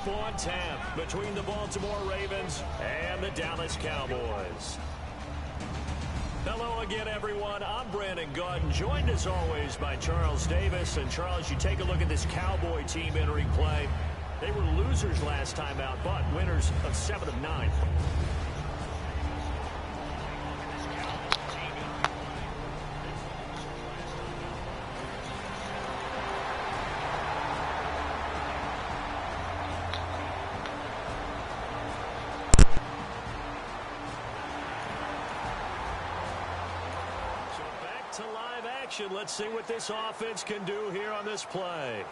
up on tap between the Baltimore Ravens and the Dallas Cowboys. Hello again, everyone. I'm Brandon Gordon, joined as always by Charles Davis. And Charles, you take a look at this Cowboy team entering play. They were losers last time out, but winners of 7 of 9. To live action. Let's see what this offense can do here on this play.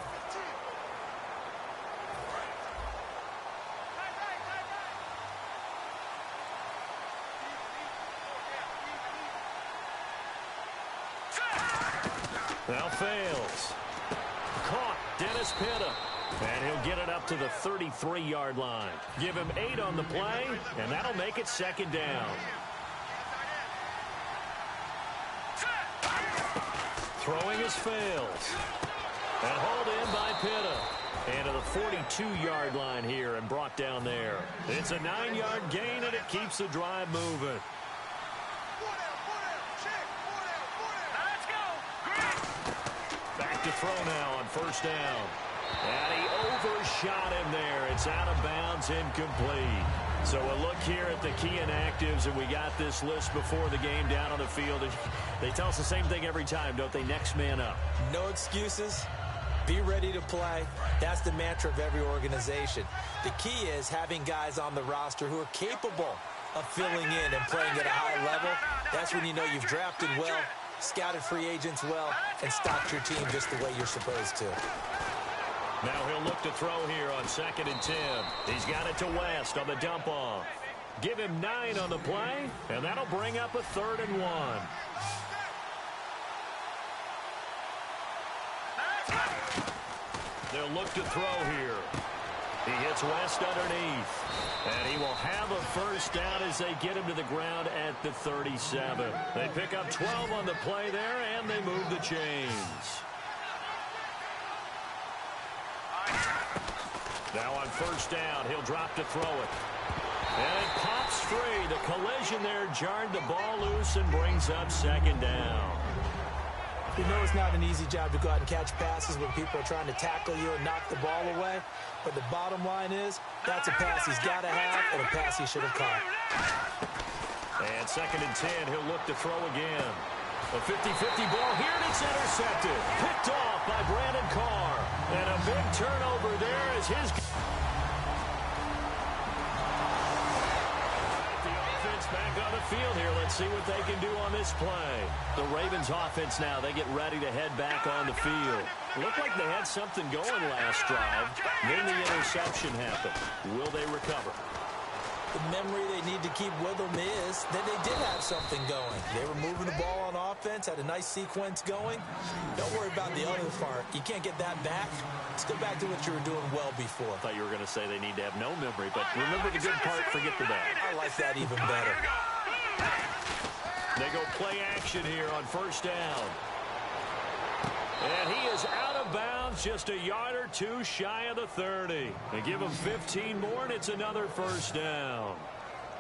Now fails. Caught. Dennis Pitta. And he'll get it up to the 33-yard line. Give him 8 on the play, and that'll make it 2nd down. Throwing his fails. And hauled in by Pitta. And to the 42-yard line here and brought down there. It's a 9-yard gain, and it keeps the drive moving. Back to throw now on 1st down. And he overshot him there. It's out of bounds, incomplete. So a look here at the key inactives, and we got this list before the game down on the field. They tell us the same thing every time, don't they? Next man up. No excuses. Be ready to play. That's the mantra of every organization. The key is having guys on the roster who are capable of filling in and playing at a high level. That's when you know you've drafted well, scouted free agents well, and stocked your team just the way you're supposed to. Now he'll look to throw here on 2nd and 10. He's got it to West on the dump off. Give him 9 on the play, and that'll bring up a 3rd and 1. They'll look to throw here. He hits West underneath. And he will have a 1st down as they get him to the ground at the 37. They pick up 12 on the play there, and they move the chains. Now on 1st down, he'll drop to throw it. And it pops free. The collision there jarred the ball loose and brings up 2nd down. You know it's not an easy job to go out and catch passes when people are trying to tackle you and knock the ball away. But the bottom line is, that's a pass he's got to have and a pass he should have caught. And 2nd and 10, he'll look to throw again. A 50-50 ball here, and it's intercepted. Picked off by Brandon Carr. And a big turnover there as his... The offense back on the field here. Let's see what they can do on this play. The Ravens offense now, they get ready to head back on the field. Looked like they had something going last drive. Then the interception happened. Will they recover? The memory they need to keep with them is that they did have something going. They were moving the ball on offense, had a nice sequence going. Don't worry about the other part. You can't get that back. Let's go back to what you were doing well before. I thought you were going to say they need to have no memory, but remember the good part, forget the bad. I like that even better. They go play action here on 1st down. And he is out of bounds, just a yard or 2 shy of the 30. They give him 15 more, and it's another 1st down.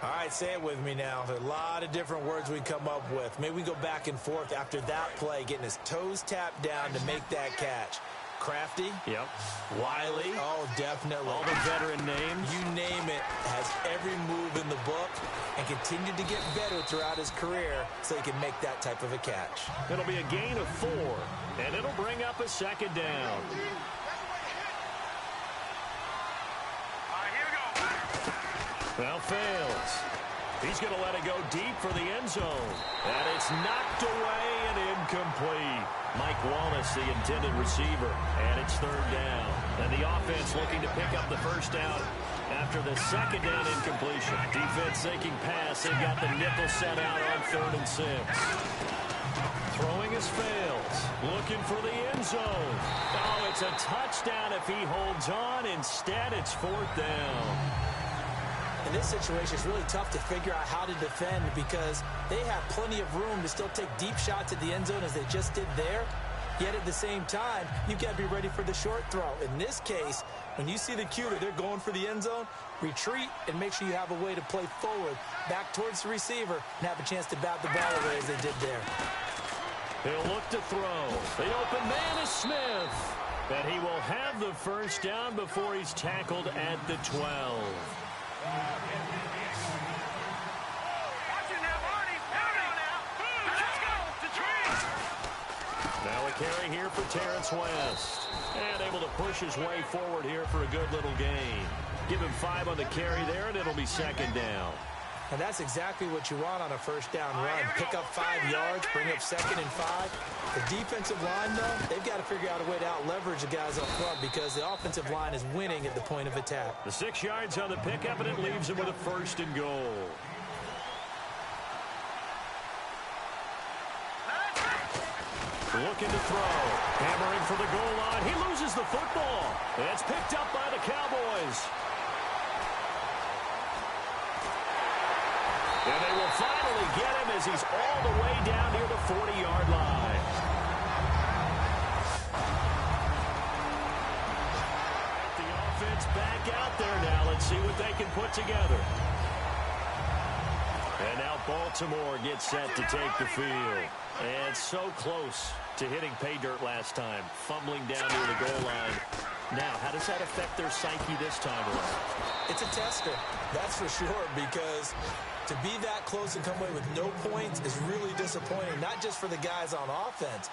All right, say it with me now. There are a lot of different words we come up with. Maybe we go back and forth after that play, getting his toes tapped down to make that catch. Crafty. Yep. Wiley. Oh, definitely. All the veteran names. You name it. Has every move in the book and continued to get better throughout his career so he can make that type of a catch. It'll be a gain of 4, and it'll bring up a 2nd down. Now fails. He's going to let it go deep for the end zone. And it's knocked away and incomplete. Mike Wallace, the intended receiver. And it's 3rd down. And the offense looking to pick up the 1st down after the 2nd down incompletion. Defense thinking pass. They've got the nickel set out on 3rd and 6. Throwing his fails. Looking for the end zone. Oh, it's a touchdown if he holds on. Instead, it's 4th down. In this situation, it's really tough to figure out how to defend because they have plenty of room to still take deep shots at the end zone as they just did there. Yet at the same time, you've got to be ready for the short throw. In this case, when you see the cue that they're going for the end zone, retreat and make sure you have a way to play forward, back towards the receiver, and have a chance to bat the ball away as they did there. He'll look to throw. The open man is Smith. And he will have the first down before he's tackled at the 12. Now a carry here for Terrence West. And able to push his way forward here for a good little gain. Give him 5 on the carry there, and it'll be second down. And that's exactly what you want on a first down run. Pick up 5 yards, bring up 2nd and 5. The defensive line, though, they've got to figure out a way to out-leverage the guys up front because the offensive line is winning at the point of attack. The 6 yards on the pickup, and it leaves him with a 1st and goal. Looking to throw. Hammering for the goal line. He loses the football. It's picked up by the Cowboys. And they will finally get him as he's all the way down near the 40-yard line. The offense back out there now. Let's see what they can put together. And now Baltimore gets set to take the field. And so close to hitting pay dirt last time. Fumbling down near the goal line. Now, how does that affect their psyche this time around? It's a tester, that's for sure, because to be that close and come away with no points is really disappointing, not just for the guys on offense,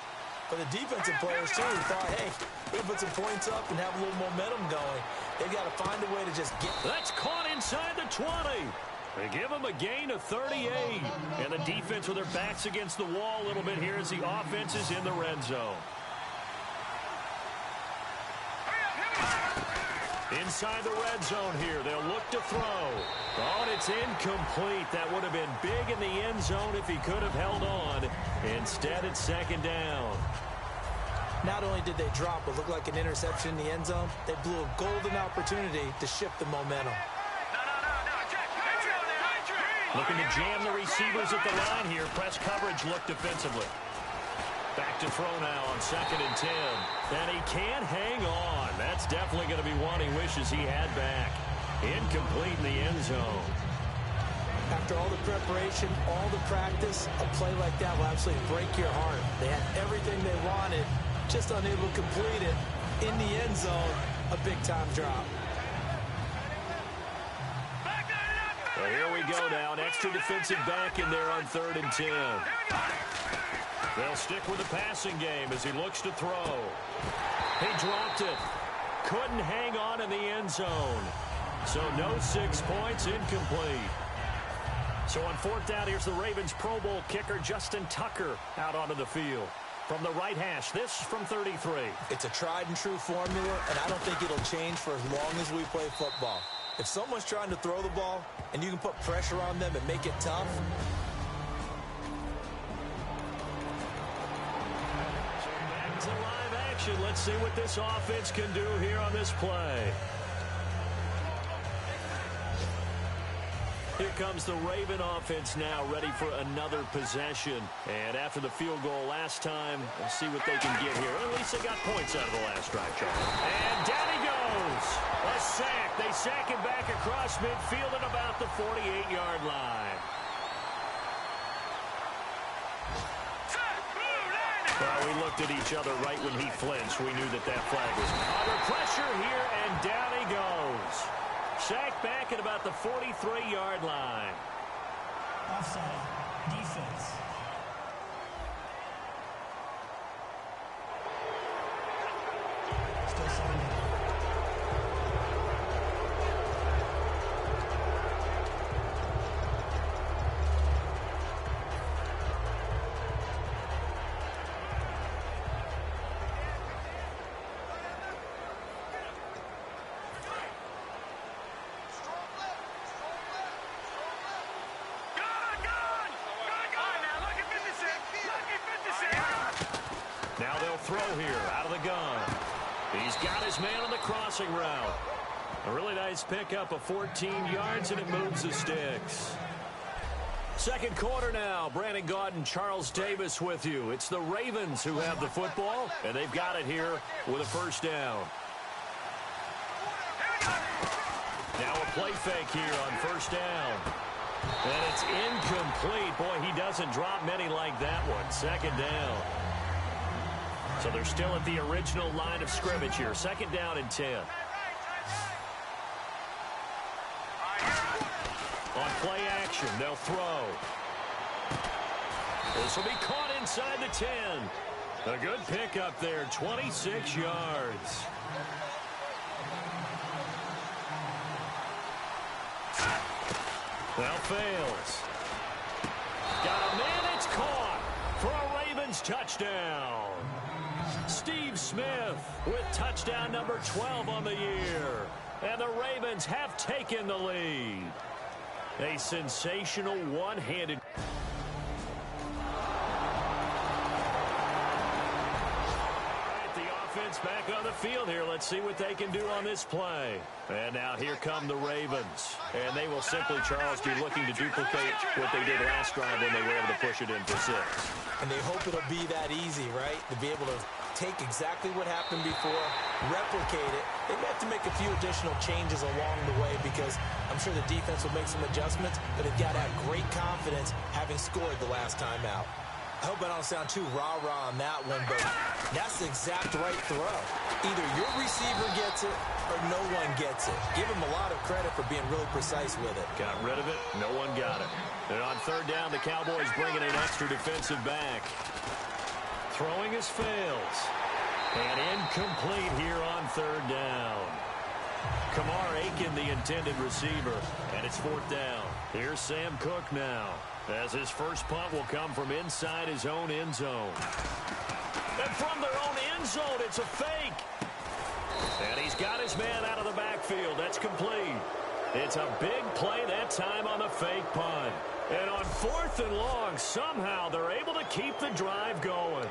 but the defensive players, too, who thought, hey, we can put some points up and have a little momentum going. They've got to find a way to just get... That's caught inside the 20. They give them a gain of 38. And the defense with their backs against the wall a little bit here as the offense is in the red zone. Inside the red zone here. They'll look to throw. Oh, and it's incomplete. That would have been big in the end zone if he could have held on. Instead, it's second down. Not only did they drop what looked like an interception in the end zone, they blew a golden opportunity to shift the momentum. Looking to jam the receivers at the line here. Press coverage look defensively. Back to throw now on 2nd and 10. And he can't hang on. That's definitely going to be one he wishes he had back. Incomplete in the end zone. After all the preparation, all the practice, a play like that will absolutely break your heart. They had everything they wanted, just unable to complete it. In the end zone, a big-time drop. Well, here we go now. An extra defensive back in there on 3rd and 10. They'll stick with the passing game as he looks to throw. He dropped it. Couldn't hang on in the end zone. So no 6 points, incomplete. So on 4th down, here's the Ravens Pro Bowl kicker Justin Tucker out onto the field. From the right hash, this from 33. It's a tried and true formula, and I don't think it'll change for as long as we play football. If someone's trying to throw the ball and you can put pressure on them and make it tough. Back to live action. Let's see what this offense can do here on this play. Here comes the Raven offense now, ready for another possession. And after the field goal last time, we'll see what they can get here. At least they got points out of the last drive, Charlie. And down he goes. A sack. They sack him back across midfield at about the 48-yard line. Well, we looked at each other right when he flinched. We knew that that flag was under pressure here, and down he goes. Sacked back at about the 43-yard line. Offside. Defense. Still signing. Throw here out of the gun. He's got his man on the crossing route. A really nice pickup of 14 yards, and it moves the sticks. Second quarter now. Brandon Gaud and Charles Davis with you. It's the Ravens who have the football, and they've got it here with a first down. Now a play fake here on first down. And it's incomplete. Boy, he doesn't drop many like that one. Second down. So they're still at the original line of scrimmage here. Second down and 10. On play action, they'll throw. This will be caught inside the 10. A good pickup there, 26 yards. Well, fails. Got a man, it's caught for a Ravens touchdown. Steve Smith with touchdown number 12 on the year. And the Ravens have taken the lead. A sensational one-handed. The offense back on the field here. Let's see what they can do on this play. And now here come the Ravens. And they will simply, Charles, be looking to duplicate what they did last drive when they were able to push it in for 6. And they hope it'll be that easy, right? To be able to take exactly what happened before, replicate it. They may have to make a few additional changes along the way because I'm sure the defense will make some adjustments, but they've got to have great confidence having scored the last time out. I hope I don't sound too rah-rah on that one, but that's the exact right throw. Either your receiver gets it or no one gets it. Give him a lot of credit for being really precise with it. Got rid of it. No one got it. And on third down, the Cowboys bringing an extra defensive back. Throwing his fails. And incomplete here on third down. Kamar Aiken, the intended receiver. And it's fourth down. Here's Sam Cook now, as his first punt will come from inside his own end zone. And from their own end zone, it's a fake. And he's got his man out of the backfield. That's complete. It's a big play that time on the fake punt. And on fourth and long, somehow they're able to keep the drive going.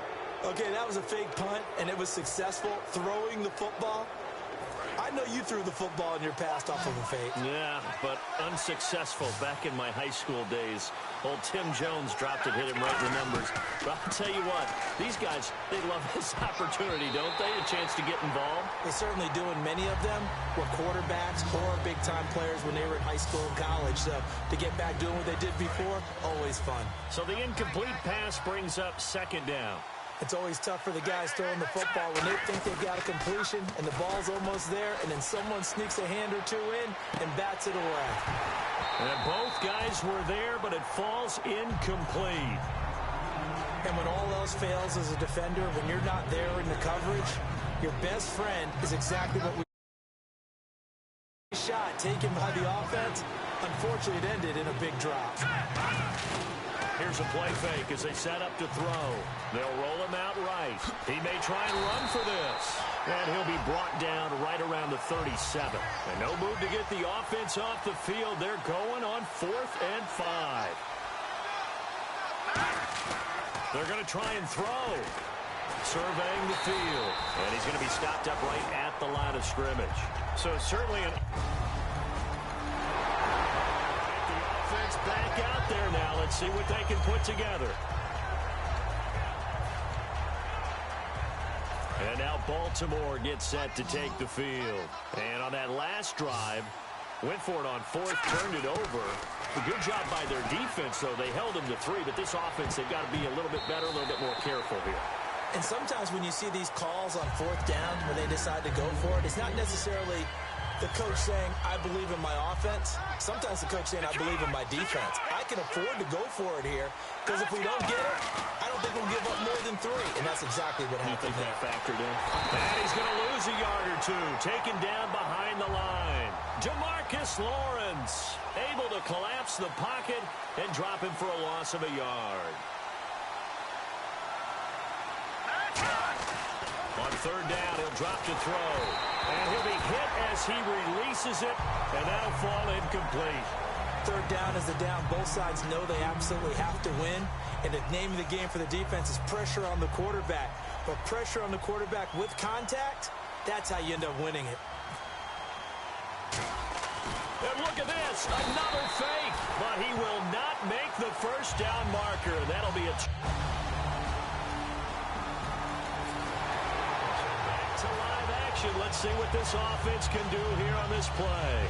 Okay, that was a fake punt, and it was successful throwing the football. I know you threw the football in your past off of a fake. Yeah, but unsuccessful back in my high school days. Old Tim Jones dropped it, hit him right in the numbers. But I'll tell you what, these guys, they love this opportunity, don't they? A chance to get involved. They certainly do, and many of them were quarterbacks or big-time players when they were in high school and college. So to get back doing what they did before, always fun. So the incomplete pass brings up second down. It's always tough for the guys throwing the football when they think they've got a completion and the ball's almost there, and then someone sneaks a hand or two in and bats it away. And both guys were there, but it falls incomplete. And when all else fails as a defender, when you're not there in the coverage, your best friend is exactly what we shot taken by the offense. Unfortunately, it ended in a big drop. Here's a play fake as they set up to throw. They'll roll him out right. He may try and run for this. And he'll be brought down right around the 37. And no move to get the offense off the field. They're going on 4th and 5. They're going to try and throw. Surveying the field. And he's going to be stopped up right at the line of scrimmage. So certainly an... back out there now. Let's see what they can put together. And now Baltimore gets set to take the field. And on that last drive, went for it on 4th, turned it over. A good job by their defense, though. They held them to 3, but this offense, they've got to be a little bit better, a little bit more careful here. And sometimes when you see these calls on 4th down, when they decide to go for it, it's not necessarily the coach saying, I believe in my offense. Sometimes the coach saying, I believe in my defense. I can afford to go for it here because if we don't get it, I don't think we'll give up more than 3. And that's exactly what happened. You think that factored in? And he's going to lose a yard or two. Taken down behind the line. Demarcus Lawrence able to collapse the pocket and drop him for a loss of a yard. On 3rd down, he'll drop to throw. And he'll be hit as he releases it, and that'll fall incomplete. 3rd down is the down. Both sides know they absolutely have to win. And the name of the game for the defense is pressure on the quarterback. But pressure on the quarterback with contact, that's how you end up winning it. And look at this, another fake. But he will not make the first down marker. That'll be a... Back to live action. Let's see what this offense can do here on this play.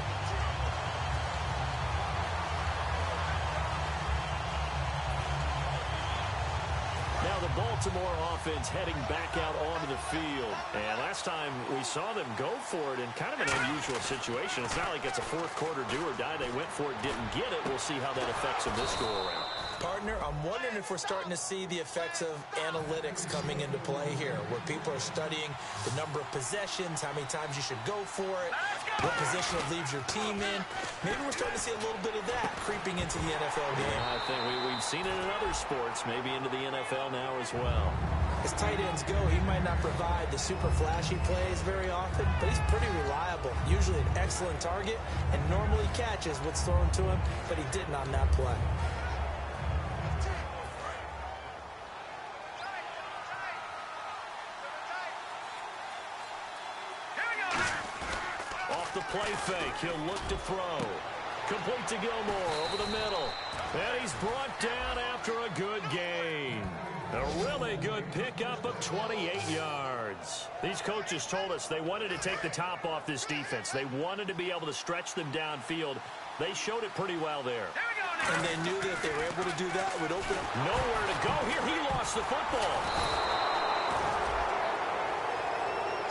Now the Baltimore offense heading back out onto the field. And last time we saw them go for it in kind of an unusual situation. It's not like it's a fourth quarter do or die. They went for it, didn't get it. We'll see how that affects them this go around. Partner, I'm wondering if we're starting to see the effects of analytics coming into play here, where people are studying the number of possessions, how many times you should go for it, what position it leaves your team in. Maybe we're starting to see a little bit of that creeping into the NFL game. I think we've seen it in other sports, maybe into the NFL now as well. As tight ends go, he might not provide the super flashy plays very often, but he's pretty reliable, usually an excellent target, and normally catches what's thrown to him, but he didn't on that play. The play fake. He'll look to throw. Complete to Gilmore over the middle. And he's brought down after a good gain. A really good pickup of 28 yards. These coaches told us they wanted to take the top off this defense. They wanted to be able to stretch them downfield. They showed it pretty well there. And they knew that if they were able to do that, it would open up. Nowhere to go here. He lost the football.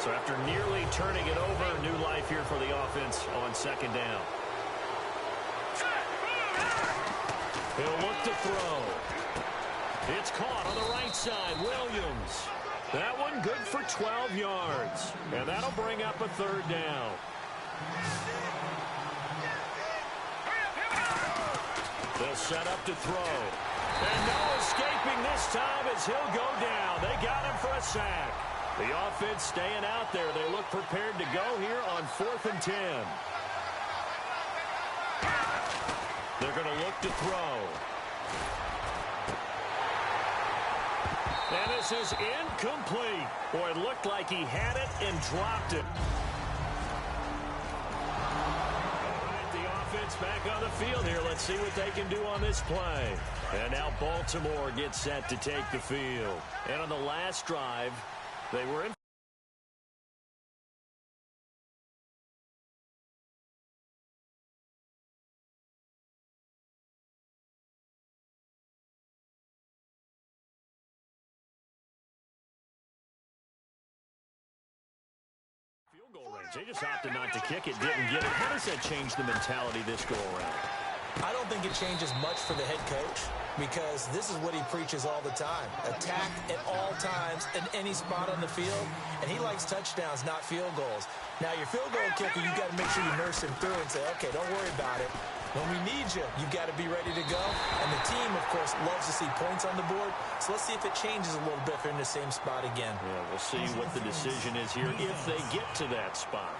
So after nearly turning it over, new life here for the offense on second down. He'll look to throw. It's caught on the right side. Williams. That one good for 12 yards. And that'll bring up a third down. They'll set up to throw. And no escaping this time as he'll go down. They got him for a sack. The offense staying out there. They look prepared to go here on 4th and 10. They're going to look to throw. And this is incomplete. Boy, it looked like he had it and dropped it. All right, the offense back on the field here. Let's see what they can do on this play. And now Baltimore gets set to take the field. And on the last drive, they were in. Field goal range. They just opted not to kick it, didn't get it. How does that change the mentality this go around? I don't think it changes much for the head coach, because this is what he preaches all the time. Attack at all times in any spot on the field, and he likes touchdowns, not field goals. Now, your field goal kicker, you've got to make sure you nurse him through and say, okay, don't worry about it. When we need you, you've got to be ready to go. And the team, of course, loves to see points on the board. So let's see if it changes a little bit if they're in the same spot again. Yeah, we'll see what the decision is here if they get to that spot.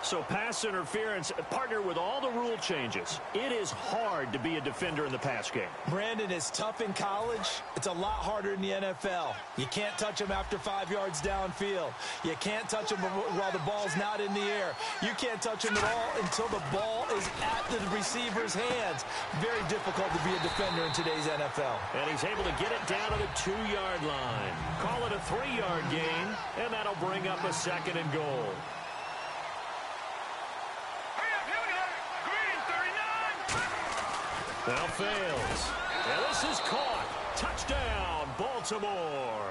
So pass interference, partner, with all the rule changes, it is hard to be a defender in the pass game. Brandon, is tough in college. It's a lot harder in the NFL. You can't touch him after 5 yards downfield. You can't touch him while the ball's not in the air. You can't touch him at all until the ball is at the receiver's hands. Very difficult to be a defender in today's NFL. And he's able to get it down to the 2-yard line. Call it a 3-yard gain, and that'll bring up a 2nd and goal. Now fails. And this is caught. Touchdown, Baltimore.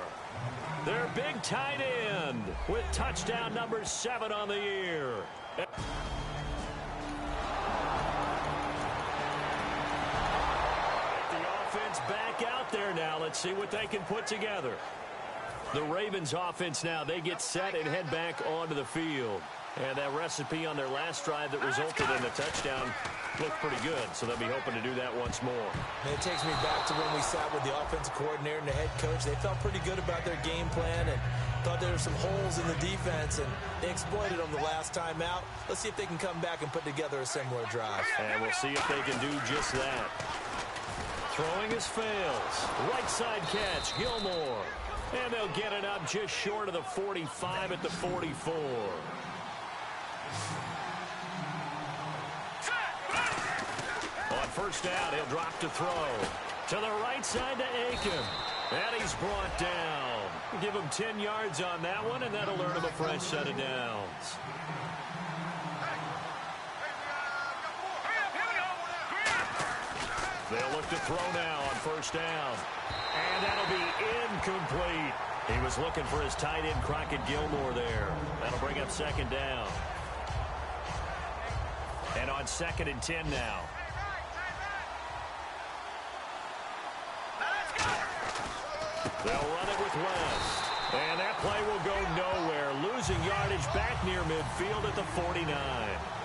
Their big tight end with touchdown number 7 on the year. The offense back out there now. Let's see what they can put together. The Ravens offense now, they get set and head back onto the field. And that recipe on their last drive that resulted in a touchdown looked pretty good, so they'll be hoping to do that once more. And it takes me back to when we sat with the offensive coordinator and the head coach. They felt pretty good about their game plan and thought there were some holes in the defense, and they exploited them the last time out. Let's see if they can come back and put together a similar drive. And we'll see if they can do just that. Throwing his fails. Right side catch, Gilmore. And they'll get it up just short of the 45 at the 44. first down, he'll drop to throw. To the right side to Aiken. And he's brought down. Give him 10 yards on that one, and that'll earn him a fresh set of downs. They'll look to throw now on first down. And that'll be incomplete. He was looking for his tight end, Crockett Gilmore, there. That'll bring up second down. And on 2nd and 10 now. They'll run it with West. And that play will go nowhere. Losing yardage back near midfield at the 49.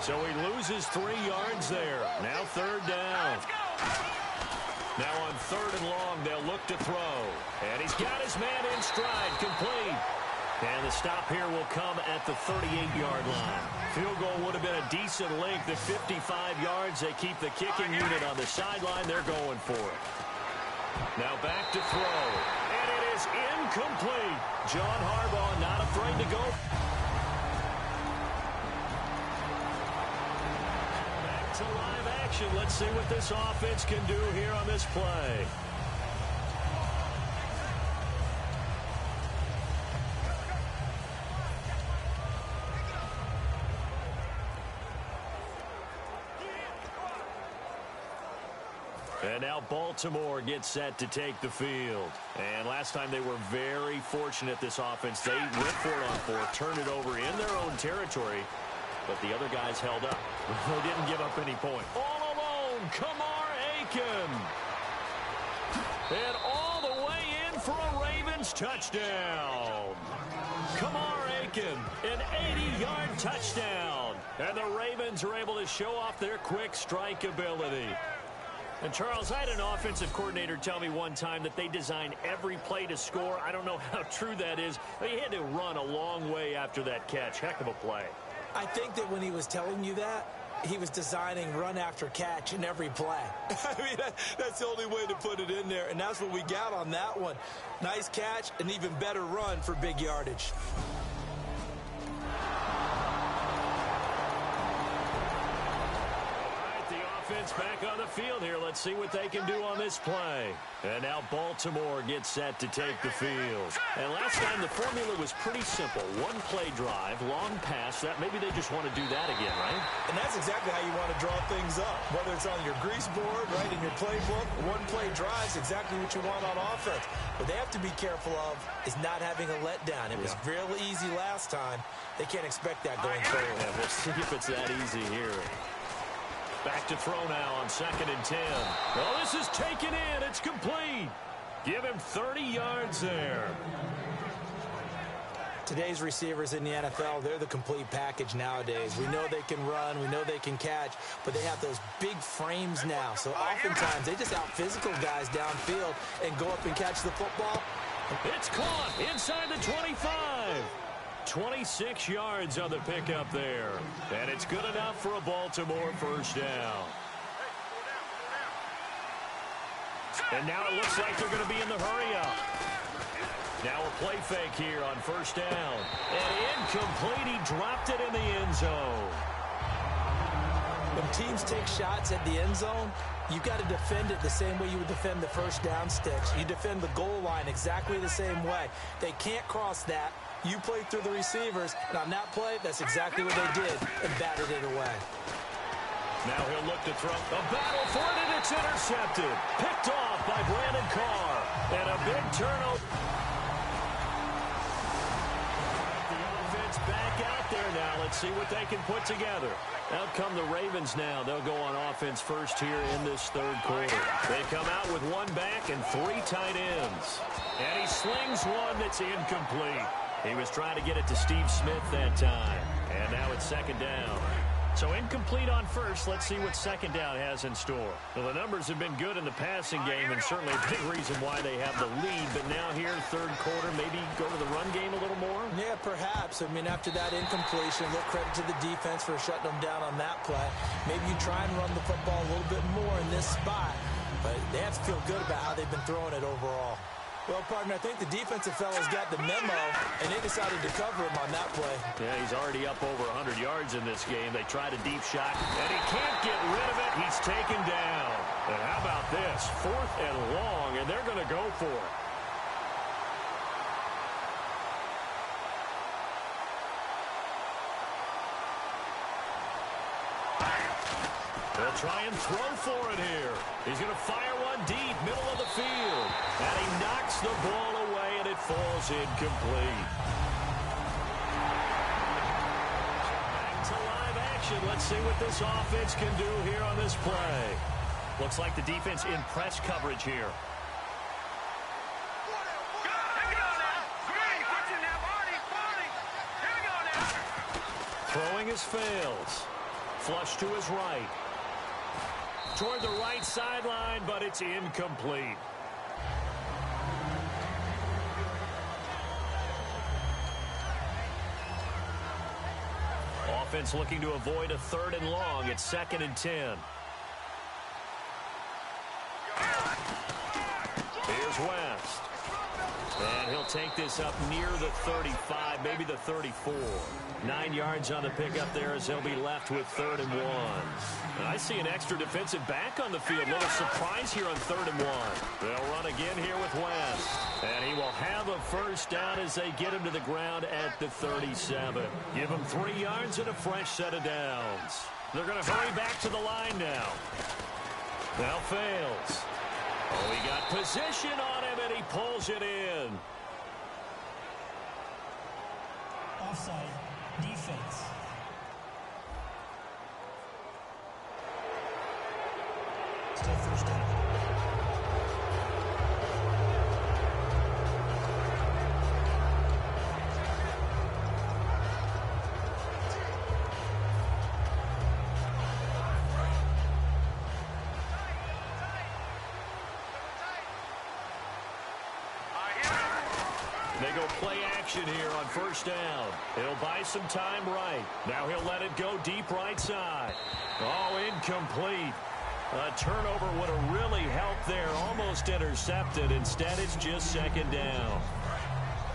So he loses 3 yards there. Now 3rd down. Now on 3rd and long, they'll look to throw. And he's got his man in stride, complete. And the stop here will come at the 38-yard line. Field goal would have been a decent length at 55 yards. They keep the kicking unit on the sideline. They're going for it. Now back to throw. And it is incomplete. John Harbaugh not afraid to go. Back to live action. Let's see what this offense can do here on this play. And now Baltimore gets set to take the field. And last time they were very fortunate, this offense. They went for it on 4, turned it over in their own territory, but the other guys held up. They didn't give up any points. All alone, Kamar Aiken. And all the way in for a Ravens touchdown. Kamar Aiken, an 80-yard touchdown. And the Ravens are able to show off their quick strike ability. And, Charles, I had an offensive coordinator tell me one time that they design every play to score. I don't know how true that is. He had to run a long way after that catch. Heck of a play. I think that when he was telling you that, he was designing run after catch in every play. I mean, that's the only way to put it in there, and that's what we got on that one. Nice catch, an even better run for big yardage. Back on the field here. Let's see what they can do on this play. And now Baltimore gets set to take the field. And last time the formula was pretty simple. One play drive, long pass. That maybe they just want to do that again, right? And that's exactly how you want to draw things up. Whether it's on your grease board, right, in your playbook, one play drive is exactly what you want on offense. What they have to be careful of is not having a letdown. It was real easy last time. They can't expect that going forward. Yeah, we'll see if it's that easy here. Back to throw now on 2nd and 10. Well, this is taken in. It's complete. Give him 30 yards there. Today's receivers in the NFL, they're the complete package nowadays. We know they can run. We know they can catch. But they have those big frames now. So oftentimes they just out-physical guys downfield and go up and catch the football. It's caught inside the 25. 26 yards on the pickup there. And it's good enough for a Baltimore first down. And now it looks like they're going to be in the hurry-up. Now a play fake here on first down. And incomplete. He dropped it in the end zone. When teams take shots at the end zone, you've got to defend it the same way you would defend the first down sticks. You defend the goal line exactly the same way. They can't cross that. You play through the receivers, and on that play, that's exactly what they did, and batted it away. Now he'll look to throw. A battle for it, and it's intercepted. Picked off by Brandon Carr. And a big turnover. The offense back out there now. Let's see what they can put together. Out come the Ravens now. They'll go on offense first here in this 3rd quarter. They come out with 1 back and 3 tight ends. And he slings one that's incomplete. He was trying to get it to Steve Smith that time. And now it's 2nd down. So incomplete on first. Let's see what 2nd down has in store. Well, the numbers have been good in the passing game, and certainly a big reason why they have the lead. But now here, 3rd quarter, maybe go to the run game a little more? Yeah, perhaps. I mean, after that incompletion, look, credit to the defense for shutting them down on that play. Maybe you try and run the football a little bit more in this spot. But they have to feel good about how they've been throwing it overall. Well, partner, I think the defensive fellas got the memo, and they decided to cover him on that play. Yeah, he's already up over 100 yards in this game. They tried a deep shot, and he can't get rid of it. He's taken down. And how about this? 4th and long, and they're going to go for it. They'll try and throw for it here. He's going to fire one deep, middle of the field. And he knocks the ball away, and it falls incomplete. Back to live action. Let's see what this offense can do here on this play. Looks like the defense in press coverage here. Throwing his fails. Flush to his right. Toward the right sideline, but it's incomplete. Offense looking to avoid a 3rd and long. It's 2nd and 10. Here's West. And he'll take this up near the 35, maybe the 34. 9 yards on the pickup there as he'll be left with 3rd and 1. And I see an extra defensive back on the field. Little surprise here on 3rd and 1. They'll run again here with West. And he will have a first down as they get him to the ground at the 37. Give him 3 yards and a fresh set of downs. They're going to hurry back to the line now. Now fails. Oh, he got position on him, and he pulls it in. Offside. Defense. Still first down. They go play action here on first down. He'll buy some time right. Now he'll let it go deep right side. Oh, incomplete. A turnover would have really helped there. Almost intercepted. Instead, it's just 2nd down.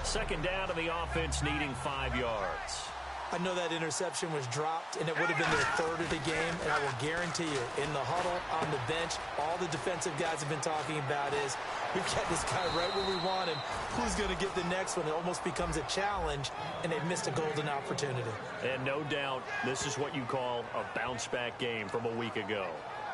2nd down to the offense needing 5 yards. I know that interception was dropped, and it would have been their 3rd of the game, and I will guarantee you, in the huddle, on the bench, all the defensive guys have been talking about is, we've got this guy right where we want him. Who's going to get the next one? It almost becomes a challenge, and they've missed a golden opportunity. And no doubt, this is what you call a bounce-back game from a week ago.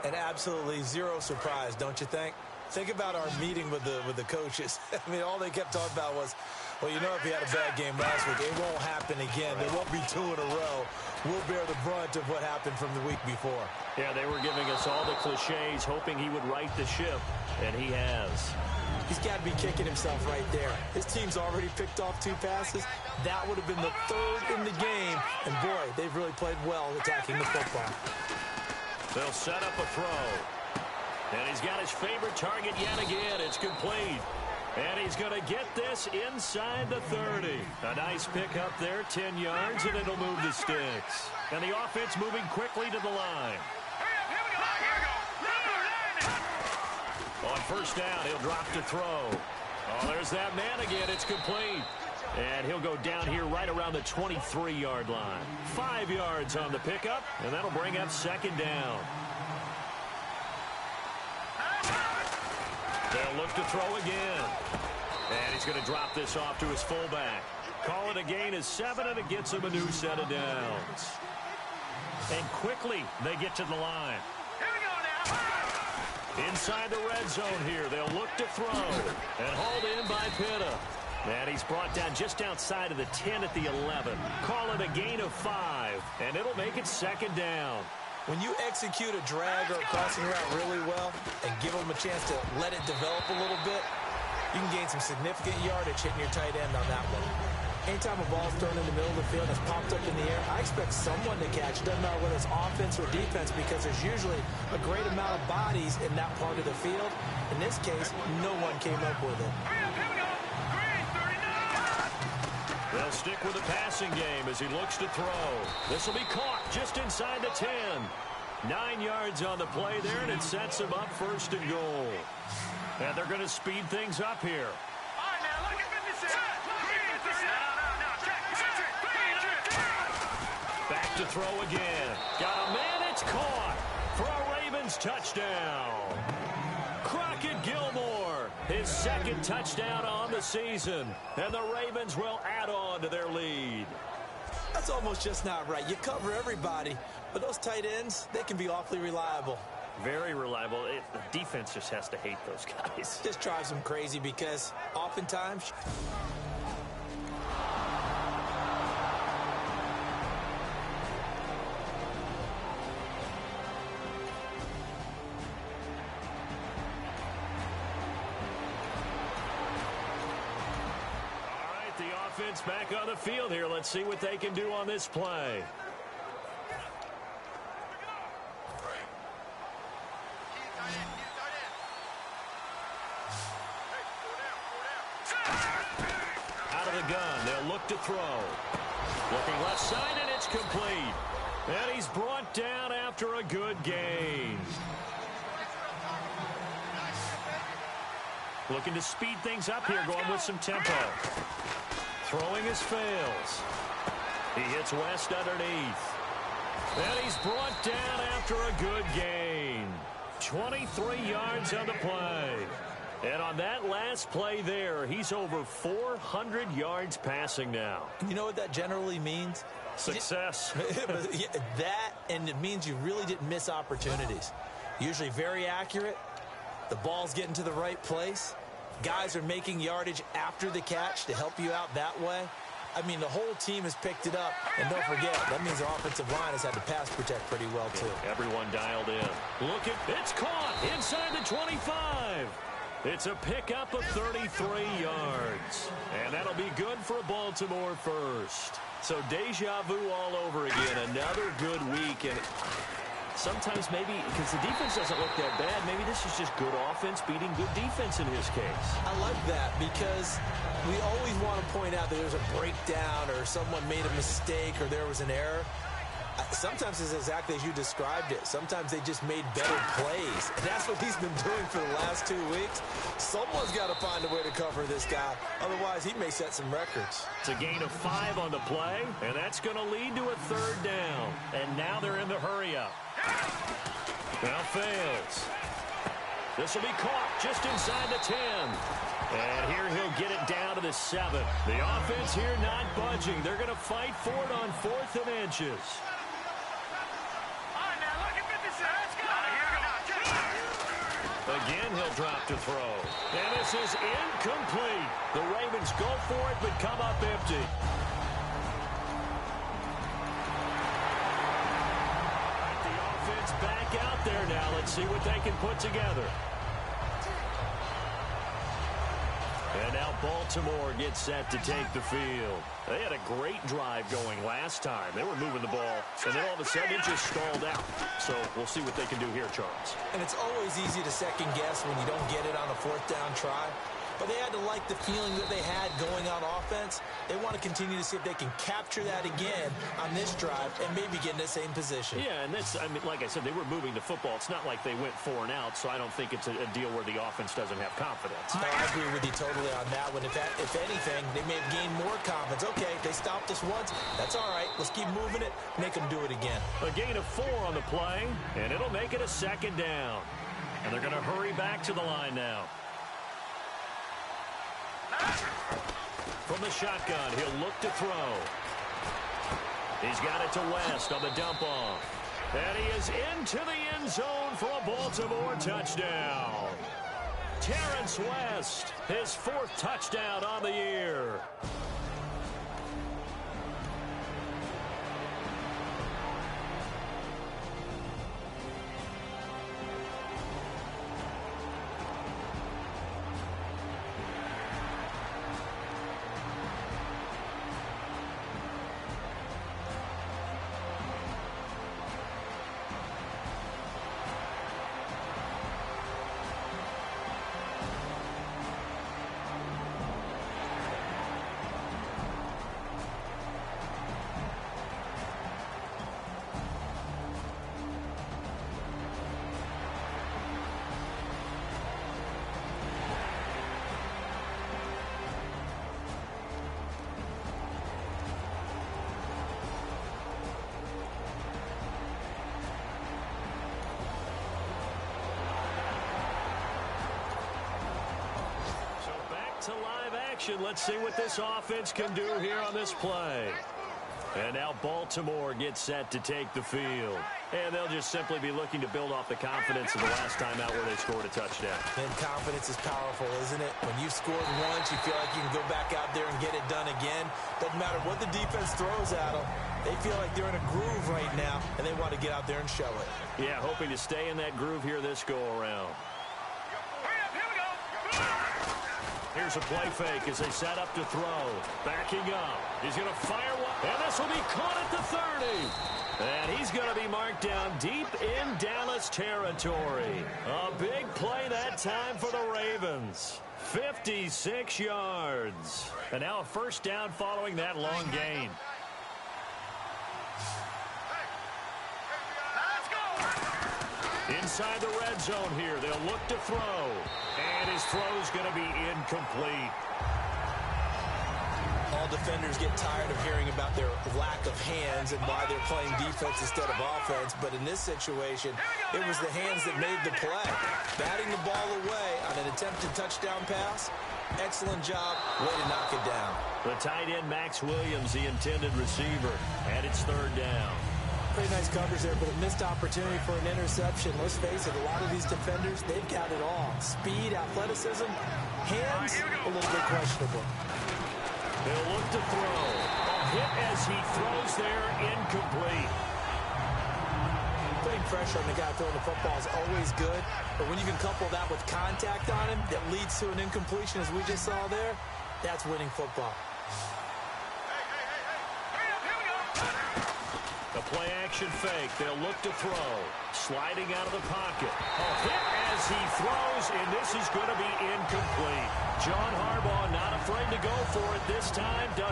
And absolutely zero surprise, don't you think? Think about our meeting with the coaches. I mean, all they kept talking about was, well, you know, if we had a bad game last week, it won't happen again. There won't be 2 in a row. We'll bear the brunt of what happened from the week before. Yeah, they were giving us all the cliches, hoping he would right the ship, and he has. He's got to be kicking himself right there. His team's already picked off 2 passes. That would have been the 3rd in the game. And, boy, they've really played well attacking the football. They'll set up a throw. And he's got his favorite target yet again. It's complete. And he's going to get this inside the 30. A nice pick up there, 10 yards, and it'll move the sticks. And the offense moving quickly to the line. On first down, he'll drop to throw. Oh, there's that man again. It's complete. And he'll go down here right around the 23-yard line. 5 yards on the pickup, and that'll bring up 2nd down. They'll look to throw again. And he's going to drop this off to his fullback. Call it a gain of 7, and it gets him a new set of downs. And quickly, they get to the line. Inside the red zone here, they'll look to throw. And hauled in by Pitta. And he's brought down just outside of the 10 at the 11. Call it a gain of 5, and it'll make it 2nd down. When you execute a drag or a crossing route really well and give them a chance to let it develop a little bit, you can gain some significant yardage hitting your tight end on that one. Anytime a ball's thrown in the middle of the field and it's popped up in the air, I expect someone to catch it. Doesn't matter whether it's offense or defense, because there's usually a great amount of bodies in that part of the field. In this case, no one came up with it. They'll stick with the passing game as he looks to throw. This will be caught just inside the 10. 9 yards on the play there, and it sets him up 1st and goal. And they're going to speed things up here. to throw again. Got a man, it's caught for a Ravens touchdown. Crockett Gilmore, his second touchdown on the season. And the Ravens will add on to their lead. That's almost just not right. You cover everybody, but those tight ends, they can be awfully reliable. Very reliable. The defense just has to hate those guys. This drives them crazy because oftentimes... Offense back on the field here. Let's see what they can do on this play. Out of the gun. They'll look to throw. Looking left side, and it's complete. And he's brought down after a good gain. Looking to speed things up here, going with some tempo. Throwing his fails. He hits West underneath. And he's brought down after a good gain. 23 yards on the play. And on that last play there, he's over 400 yards passing now. You know what that generally means? Success. That, and it means you really didn't miss opportunities. Usually very accurate. The ball's getting to the right place. Guys are making yardage after the catch to help you out that way. I mean, the whole team has picked it up. And don't forget, that means the offensive line has had to pass protect pretty well, too. Everyone dialed in. Look at, it's caught inside the 25. It's a pickup of 33 yards. And that'll be good for Baltimore first. So deja vu all over again. Another good week. And sometimes maybe, because the defense doesn't look that bad, maybe this is just good offense beating good defense in his case. I like that because we always want to point out that there's a breakdown or someone made a mistake or there was an error. Sometimes it's exactly as you described it. Sometimes they just made better plays. And that's what he's been doing for the last 2 weeks. Someone's got to find a way to cover this guy. Otherwise, he may set some records. It's a gain of 5 on the play, and that's going to lead to a third down. And now they're in the hurry-up. Now fails. This will be caught just inside the 10. And here he'll get it down to the 7. The offense here not budging. They're going to fight for it on 4th and inches. Again, he'll drop to throw. And this is incomplete. The Ravens go for it, but come up empty. The offense back out there now. Let's see what they can put together. And now Baltimore gets set to take the field. They had a great drive going last time. They were moving the ball, and then all of a sudden it just stalled out. So we'll see what they can do here, Charles. And it's always easy to second guess when you don't get it on a 4th down try. But they had to like the feeling that they had going on offense. They want to continue to see if they can capture that again on this drive and maybe get in the same position. Yeah, and that's, I mean, like I said, they were moving the football. It's not like they went 4 and out, so I don't think it's a deal where the offense doesn't have confidence. No, I agree with you totally on that one. If anything, they may have gained more confidence. Okay, they stopped us once. That's all right. Let's keep moving it. Make them do it again. A gain of 4 on the play, and it'll make it a 2nd down. And they're going to hurry back to the line now. From the shotgun, he'll look to throw. He's got it to West on the dump off. And he is into the end zone for a Baltimore touchdown. Terrence West, his 4th touchdown on the year. to live action. Let's see what this offense can do here on this play. And now Baltimore gets set to take the field. And they'll just simply be looking to build off the confidence of the last time out where they scored a touchdown. And confidence is powerful, isn't it? When you've scored once, you feel like you can go back out there and get it done again. Doesn't matter what the defense throws at them. They feel like they're in a groove right now, and they want to get out there and show it. Yeah, hoping to stay in that groove here this go-around. Here's a play fake as they set up to throw. Backing up. He's going to fire one. And this will be caught at the 30. And he's going to be marked down deep in Dallas territory. A big play that time for the Ravens. 56 yards. And now a first down following that long gain. Inside the red zone here. They'll look to throw. And his throw is going to be incomplete. All defenders get tired of hearing about their lack of hands and why they're playing defense instead of offense. But in this situation, it was the hands that made the play. Batting the ball away on an attempted touchdown pass. Excellent job. Way to knock it down. The tight end, Max Williams, the intended receiver. And it's third down. Pretty nice coverage there, but a missed opportunity for an interception. Let's face it, a lot of these defenders, they've got it all. Speed, athleticism, hands, a little bit questionable. They'll look to throw. A hit as he throws there, incomplete. Putting pressure on the guy throwing the football is always good, but when you can couple that with contact on him that leads to an incompletion, as we just saw there, that's winning football. A play-action fake. They'll look to throw. Sliding out of the pocket. A hit as he throws, and this is going to be incomplete. John Harbaugh not afraid to go for it this time. The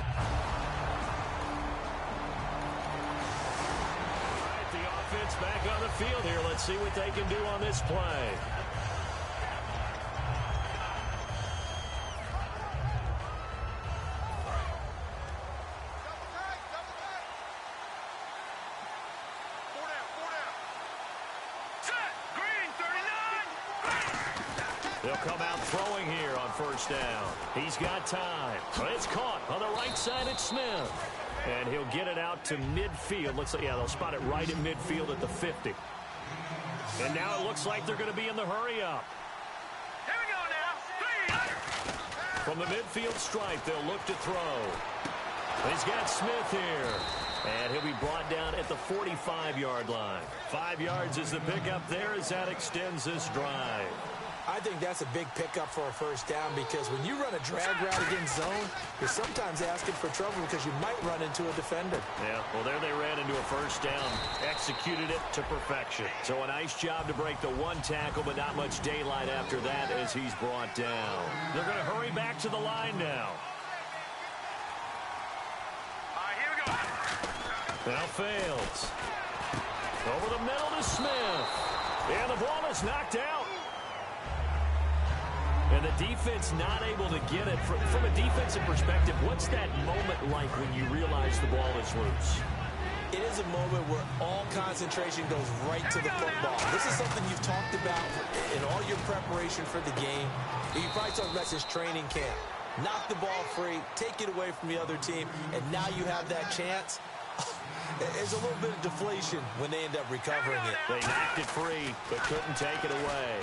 offense back on the field here. Let's see what they can do on this play. They'll come out throwing here on first down. He's got time. It's caught on the right side at Smith. And he'll get it out to midfield. Looks like, yeah, they'll spot it right at midfield at the 50. And now it looks like they're going to be in the hurry-up. Here we go now. From the midfield stripe, they'll look to throw. He's got Smith here. And he'll be brought down at the 45-yard line. 5 yards is the pickup there as that extends this drive. I think that's a big pickup for a first down because when you run a drag route against zone, you're sometimes asking for trouble because you might run into a defender. Yeah, well, there they ran into a first down, executed it to perfection. So a nice job to break the one tackle, but not much daylight after that as he's brought down. They're going to hurry back to the line now. All right, here we go. Now fails. Over the middle to Smith. And the ball is knocked out. And the defense not able to get it. From a defensive perspective, what's that moment like when you realize the ball is loose? It is a moment where all concentration goes right to the football. This is something you've talked about in all your preparation for the game. You probably talked about since training camp. Knock the ball free, take it away from the other team, and now you have that chance. There's a little bit of deflation when they end up recovering it. They knocked it free, but couldn't take it away.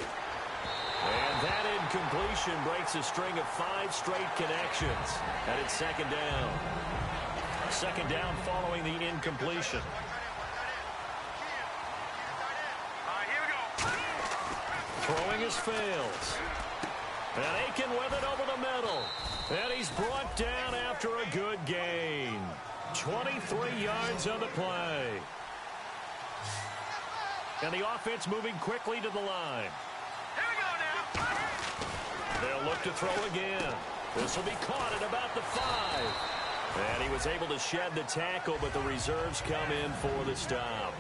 And that incompletion breaks a string of 5 straight connections. And it's second down. Second down following the incompletion. All right, here we go. Throwing his fails. And Aiken with it over the middle. And he's brought down after a good gain. 23 yards on the play. And the offense moving quickly to the line. They'll look to throw again. This will be caught at about the 5. And he was able to shed the tackle, but the reserves come in for the stop.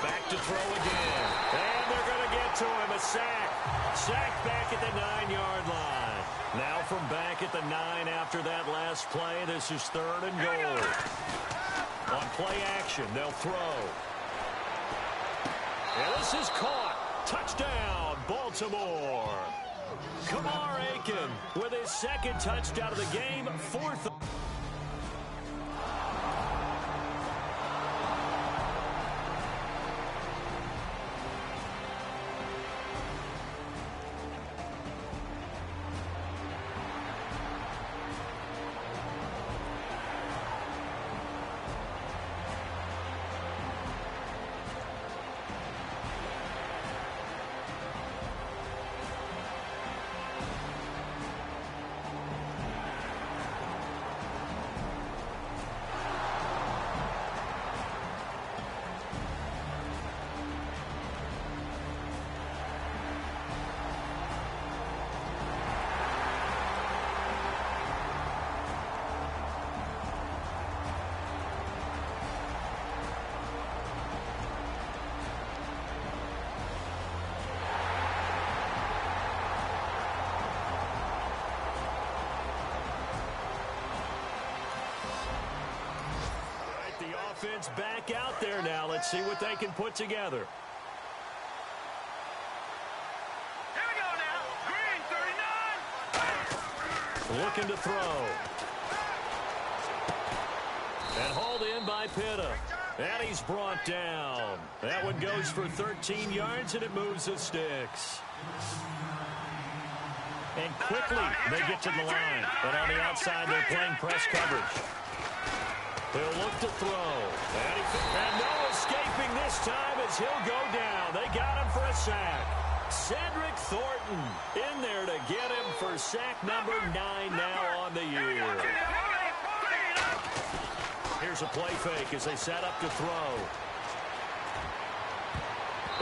Back to throw again. And they're going to get to him. A sack. Sack back at the 9-yard line. Now from back at the 9 after that last play, this is third and goal. On play action, they'll throw. And this is caught. Touchdown, Baltimore. Kamar Aiken with his second touchdown of the game, fourth. Offense back out there now. Let's see what they can put together. Here we go now. Green 39. Looking to throw. And hauled in by Pitta. And he's brought down. That one goes for 13 yards, and it moves the sticks. And quickly they get to the line. But on the outside, they're playing press coverage. He'll look to throw. And no escaping this time as he'll go down. They got him for a sack. Cedric Thornton in there to get him for sack number 9 now on the year. Here's a play fake as they set up to throw.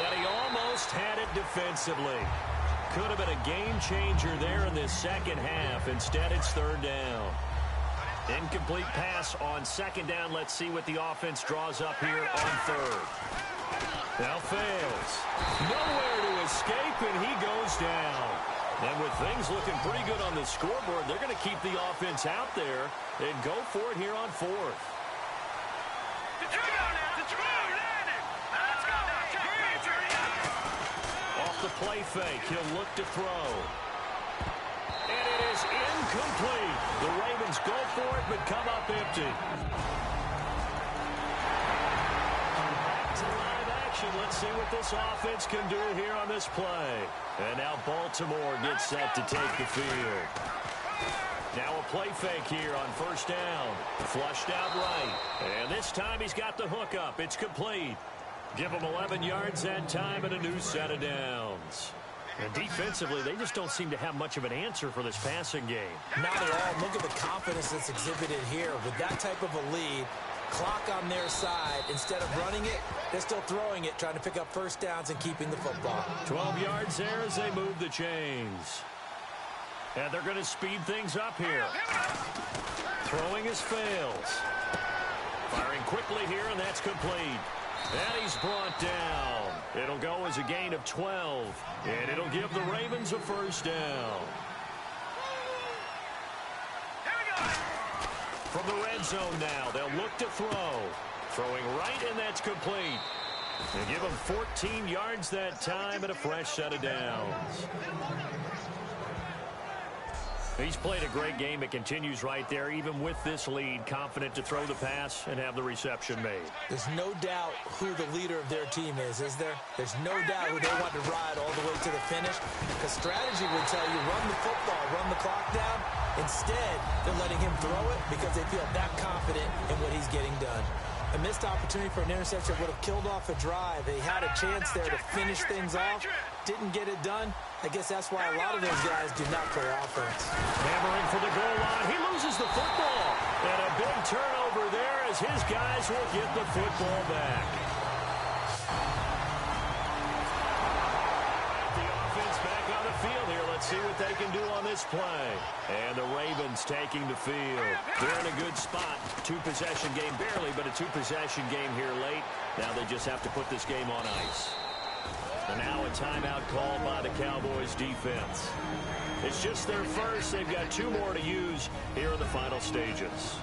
And he almost had it defensively. Could have been a game changer there in this second half. Instead, it's third down. Incomplete pass on second down. Let's see what the offense draws up here on third. Now fails. Nowhere to escape, and he goes down. And with things looking pretty good on the scoreboard, they're going to keep the offense out there and go for it here on fourth. Off the play fake, he'll look to throw. And it is incomplete. The Ravens go for it, but come up empty. Back to live action. Let's see what this offense can do here on this play. And now Baltimore gets set to take the field. Now a play fake here on first down. Flushed out right. And this time he's got the hook up. It's complete. Give him 11 yards that time and a new set of downs. And defensively, they just don't seem to have much of an answer for this passing game. Not at all. Look at the confidence that's exhibited here. With that type of a lead, clock on their side, instead of running it, they're still throwing it, trying to pick up first downs and keeping the football. 12 yards there as they move the chains. And they're going to speed things up here. Throwing his fails. Firing quickly here, and that's complete. And he's brought down. It'll go as a gain of 12. And it'll give the Ravens a first down. From the red zone now, they'll look to throw. Throwing right, and that's complete. They give him 14 yards that time and a fresh set of downs. He's played a great game. It continues right there, even with this lead, confident to throw the pass and have the reception made. There's no doubt who the leader of their team is there? There's no doubt who they want to ride all the way to the finish. Because strategy would tell you, run the football, run the clock down. Instead, they're letting him throw it because they feel that confident in what he's getting done. A missed opportunity for an interception would have killed off a drive. They had a chance there to finish things off. Didn't get it done. I guess that's why a lot of those guys do not play offense. Hammering for the goal line. He loses the football. And a big turnover there as his guys will get the football back. The offense back on the field here. Let's see what they can do on this play. And the Ravens taking the field. They're in a good spot. Two-possession game barely, but a two-possession game here late. Now they just have to put this game on ice. And now a timeout called by the Cowboys defense. It's just their first. They've got two more to use here in the final stages.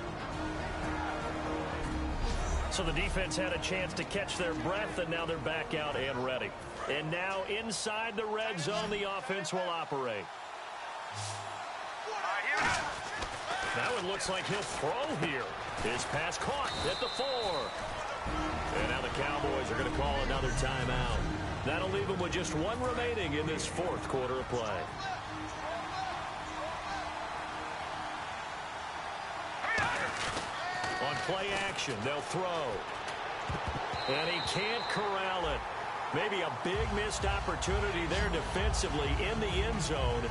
So the defense had a chance to catch their breath, and now they're back out and ready. And now inside the red zone, the offense will operate. Now it looks like he'll throw here. His pass caught at the 4. And now the Cowboys are going to call another timeout. That'll leave them with just one remaining in this fourth quarter of play. On play action, they'll throw. And he can't corral it. Maybe a big missed opportunity there defensively in the end zone.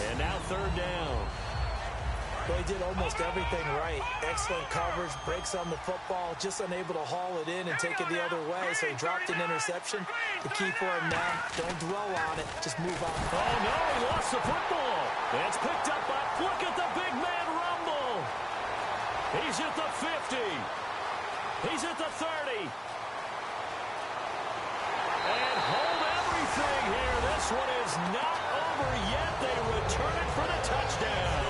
And now third down. Well, he did almost everything right. Excellent coverage, breaks on the football, just unable to haul it in and take it the other way. So he dropped an interception. The key for him now, don't dwell on it. Just move on. Oh, no, he lost the football. It's picked up by, look at the big man rumble. He's at the 50. He's at the 30. And hold everything here. This one is not over yet. They return it for the touchdown.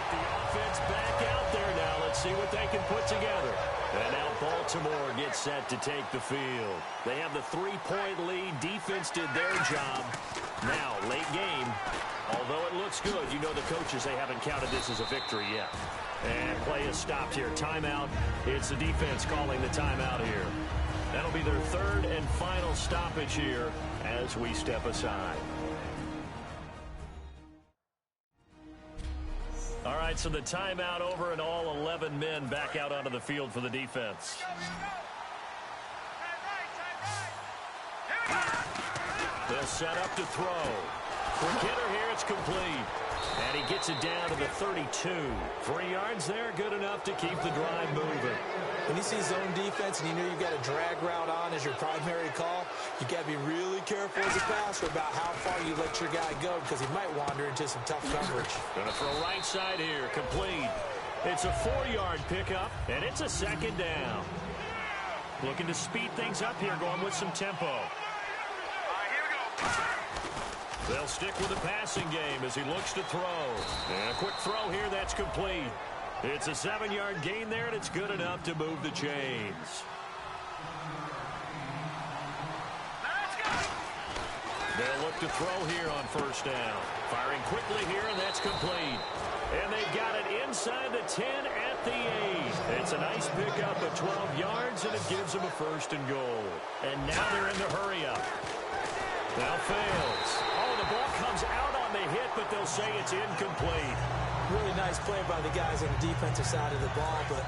The offense back out there now. Let's see what they can put together. And now Baltimore gets set to take the field. They have the 3-point lead. Defense did their job. Now, late game. Although it looks good, you know the coaches, they haven't counted this as a victory yet. And play is stopped here. Timeout. It's the defense calling the timeout here. That'll be their third and final stoppage here as we step aside. All right, so the timeout over and all 11 men back out onto the field for the defense. They'll set up to throw. For Kidder here, it's complete. And he gets it down to the 32. 3 yards there, good enough to keep the drive moving. When you see zone defense and you know you've got a drag route on as your primary call, you got to be really careful as a passer about how far you let your guy go because he might wander into some tough coverage. Going to throw right side here, complete. It's a 4-yard pickup, and it's a second down. Looking to speed things up here, going with some tempo. They'll stick with the passing game as he looks to throw. And a quick throw here, that's complete. It's a 7-yard gain there, and it's good enough to move the chains. They'll look to throw here on first down. Firing quickly here, and that's complete. And they've got it inside the 10 at the 8. It's a nice pickup of 12 yards, and it gives them a first and goal. And now they're in the hurry-up. Now fails. Oh, the ball comes out on the hit, but they'll say it's incomplete. Really nice play by the guys on the defensive side of the ball, but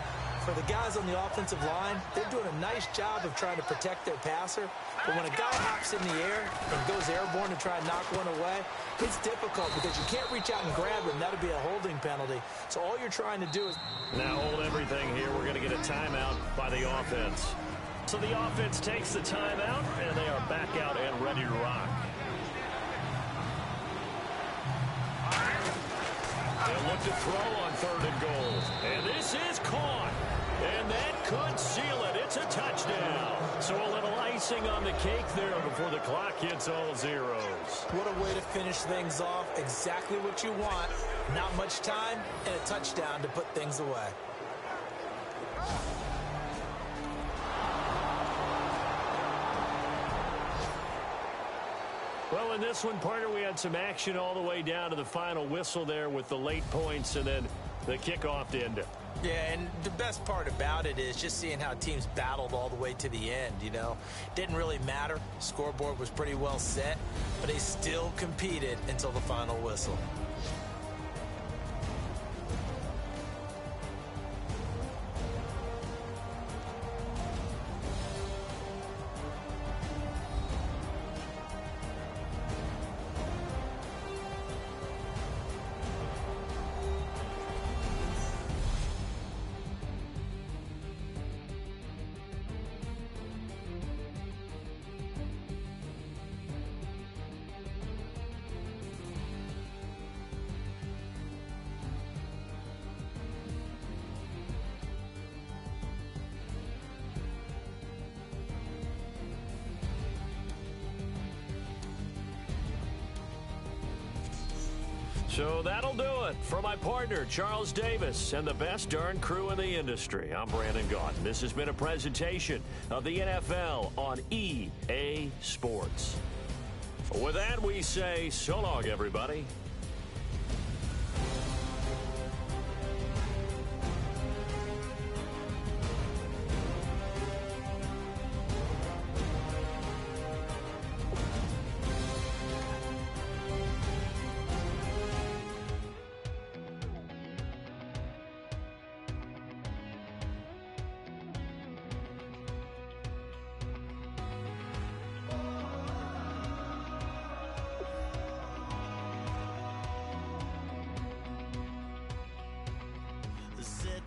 for the guys on the offensive line, they're doing a nice job of trying to protect their passer. But when a guy hops in the air and goes airborne to try and knock one away, it's difficult because you can't reach out and grab him. That'll be a holding penalty. So all you're trying to do is... Now hold everything here. We're going to get a timeout by the offense. So the offense takes the timeout, and they are back out and ready to rock. They'll look to throw on third and goal. And this is caught. And that could seal it. It's a touchdown. So a little icing on the cake there before the clock hits all zeros. What a way to finish things off. Exactly what you want. Not much time and a touchdown to put things away. Well, in this one, partner, we had some action all the way down to the final whistle there with the late points and then the kickoff to end it. Yeah, and the best part about it is just seeing how teams battled all the way to the end, you know. Didn't really matter. Scoreboard was pretty well set, but they still competed until the final whistle. So that'll do it for my partner, Charles Davis, and the best darn crew in the industry. I'm Brandon Gaudin. This has been a presentation of the NFL on EA Sports. With that, we say so long, everybody.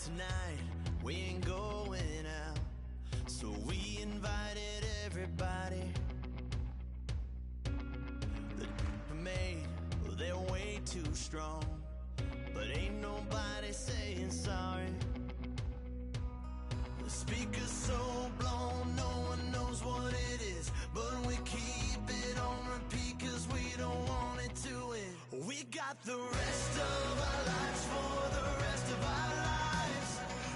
Tonight we ain't going out, so we invited everybody. The made, well, they're way too strong, but ain't nobody saying sorry. The speaker's so blown, no one knows what it is, but we keep it on repeat 'cause we don't want it to end. We got the rest of our lives for the rest of our lives.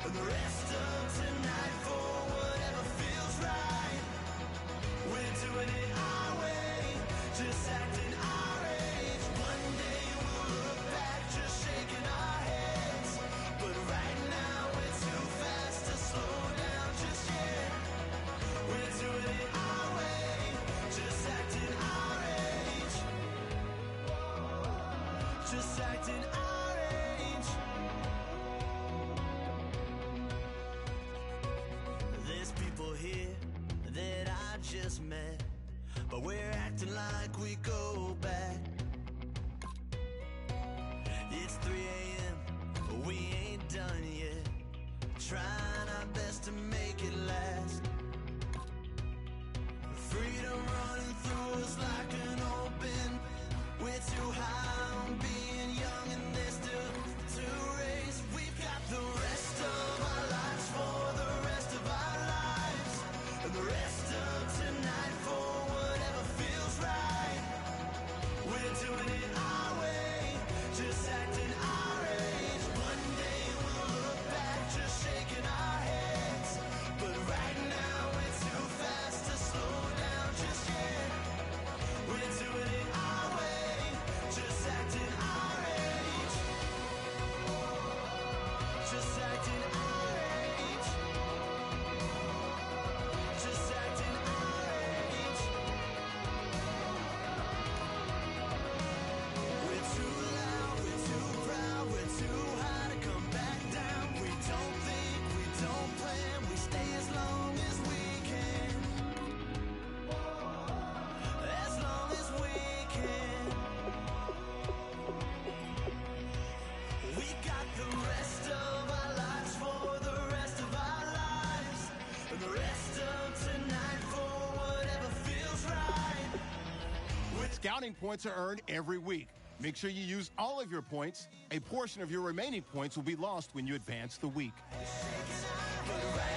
And the rest of tonight for whatever feels right. We're doing it our way, just acting our age. One day we'll look back just shaking our heads, but right now we're too fast to slow down just yet. We're doing it our way, just acting our age. Just acting our age. Here that I just met, but we're acting like we go back. It's 3 a.m., but we ain't done yet, trying our best to make it last. Freedom running through us like an open. We're too high on being young and there's still to race. We've got the rest of our lives for the rest of our lives. And the rest of tonight for whatever feels right. We're doing it our way, just acting our age. One day we'll look back just shaking our heads, but right now we're too fast to slow down just yet. We're doing it our way, just acting our age. Just acting our age. Just acting our age. We're too loud, we're too proud, we're too high to come back down. We don't think, we don't plan, we stay as long as we can. As long as we can. We got the rest of our lives for the rest of our lives. And the rest of tonight for whatever feels right. Scouting points are earned every week. Make sure you use all of your points. A portion of your remaining points will be lost when you advance the week. But right